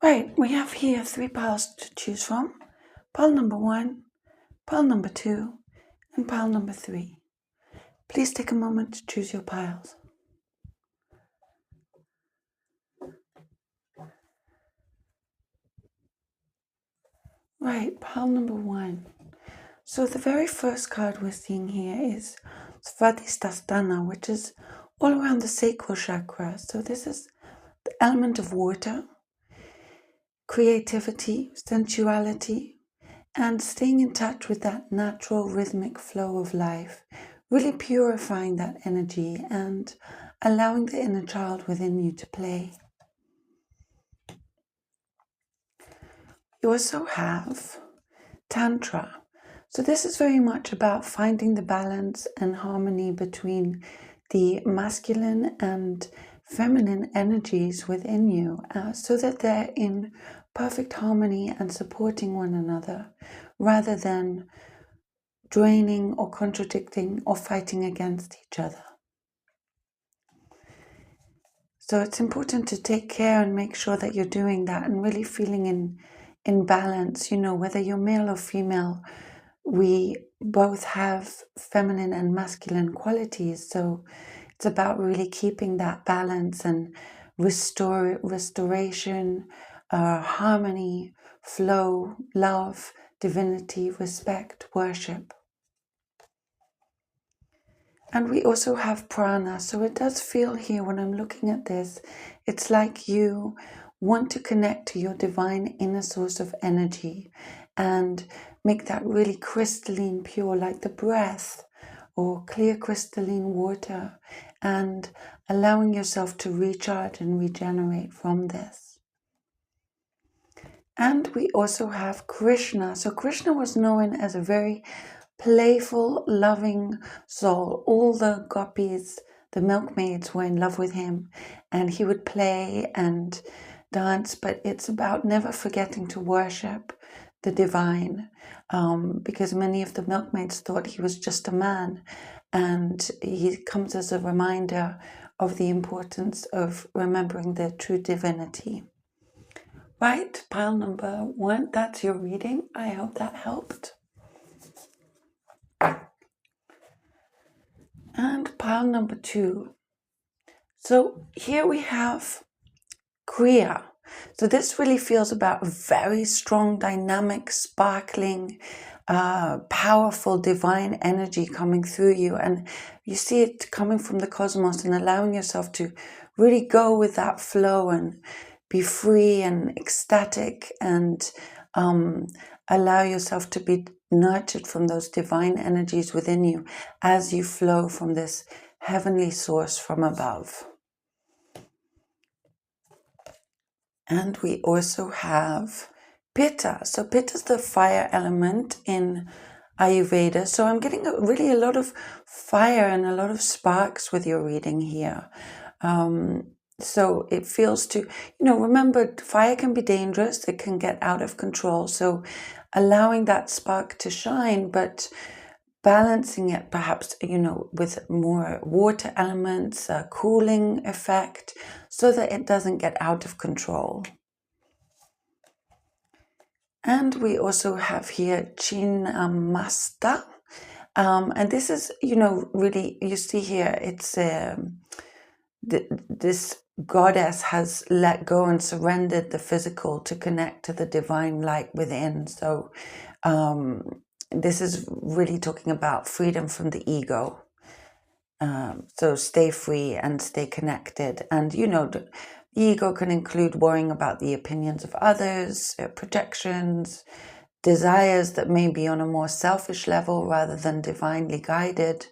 Right, we have here 3 piles to choose from. Pile number 1, pile number 2, and pile number 3. Please take a moment to choose your piles. Right, pile number 1. So the very first card we're seeing here is Svadhisthana, which is all around the sacral chakra. So this is the element of water, creativity, sensuality, and staying in touch with that natural rhythmic flow of life, really purifying that energy and allowing the inner child within you to play. You also have Tantra. So this is very much about finding the balance and harmony between the masculine and feminine energies within you, so that they're in perfect harmony and supporting one another, rather than draining or contradicting or fighting against each other. So it's important to take care and make sure that you're doing that and really feeling in balance, whether you're male or female. We both have feminine and masculine qualities, so it's about really keeping that balance and restoration, harmony, flow, love, divinity, respect, worship. And we also have prana. So it does feel here when I'm looking at this, it's like you want to connect to your divine inner source of energy and make that really crystalline pure, like the breath or clear crystalline water, and allowing yourself to recharge and regenerate from this. And we also have Krishna. So Krishna was known as a very playful, loving soul. All the gopis, the milkmaids, were in love with him, and he would play and dance, but it's about never forgetting to worship the divine, because many of the milkmaids thought he was just a man, and he comes as a reminder of the importance of remembering the true divinity. Right, pile number 1, that's your reading. I hope that helped. And pile number 2. So here we have Kriya. So this really feels about very strong, dynamic, sparkling, powerful, divine energy coming through you. And you see it coming from the cosmos and allowing yourself to really go with that flow and be free and ecstatic, and allow yourself to be nurtured from those divine energies within you as you flow from this heavenly source from above. And we also have Pitta. So Pitta is the fire element in Ayurveda. So I'm getting really a lot of fire and a lot of sparks with your reading here. So it feels to, remember, fire can be dangerous. It can get out of control. So allowing that spark to shine, but balancing it perhaps, with more water elements, a cooling effect, so that it doesn't get out of control. And we also have here Chinnamasta. And this is, really, you see here, it's this goddess has let go and surrendered the physical to connect to the divine light within. So this is really talking about freedom from the ego. So stay free and stay connected. And, the ego can include worrying about the opinions of others, projections, desires that may be on a more selfish level rather than divinely guided.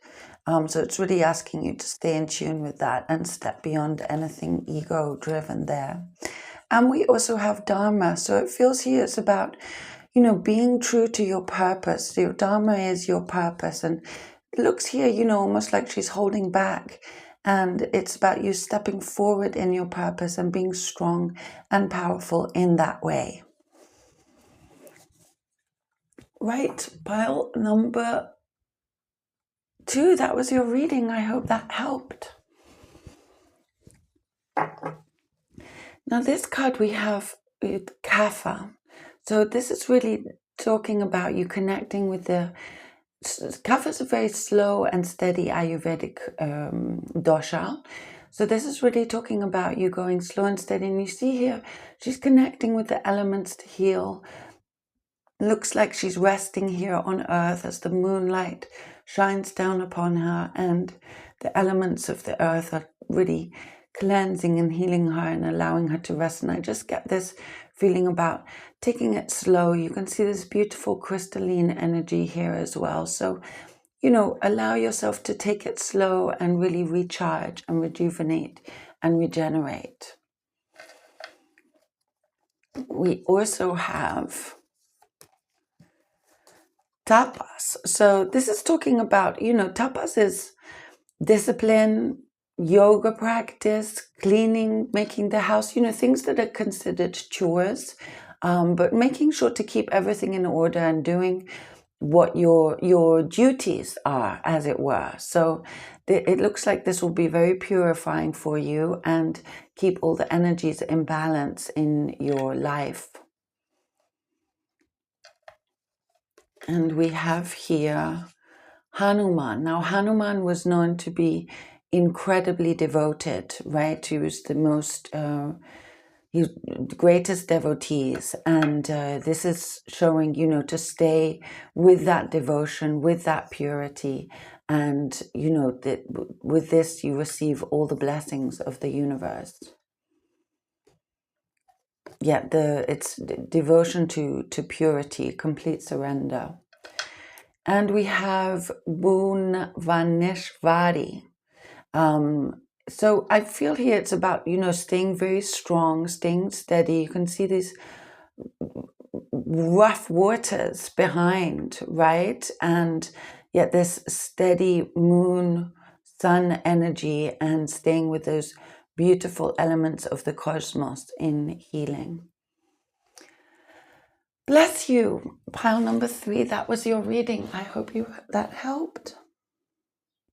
So it's really asking you to stay in tune with that and step beyond anything ego-driven there. And we also have Dharma. So it feels here it's about, being true to your purpose. Your Dharma is your purpose. And it looks here, almost like she's holding back. And it's about you stepping forward in your purpose and being strong and powerful in that way. Right, pile number 2, that was your reading. I hope that helped. Now this card we have Kapha. So this is really talking about you connecting with the Kapha is a very slow and steady Ayurvedic dosha. So this is really talking about you going slow and steady. And you see here, she's connecting with the elements to heal. Looks like she's resting here on earth as the moonlight shines down upon her, and the elements of the earth are really cleansing and healing her and allowing her to rest. And I just get this feeling about taking it slow. You can see this beautiful crystalline energy here as well. So, allow yourself to take it slow and really recharge and rejuvenate and regenerate. We also have tapas. So this is talking about, tapas is discipline, yoga practice, cleaning, making the house, things that are considered chores, but making sure to keep everything in order and doing what your duties are, as it were. So it looks like this will be very purifying for you and keep all the energies in balance in your life. And we have here Hanuman. Now, Hanuman was known to be incredibly devoted, right? He was the most, greatest devotees. And this is showing, to stay with that devotion, with that purity. And, that with this, you receive all the blessings of the universe. Yeah, it's devotion to purity, complete surrender. And we have Bhuvaneshwari. So I feel here it's about, staying very strong, staying steady. You can see these rough waters behind, right? And yet this steady moon, sun energy, and staying with those beautiful elements of the cosmos in healing. Bless you. Pile number 3, that was your reading. I hope that helped.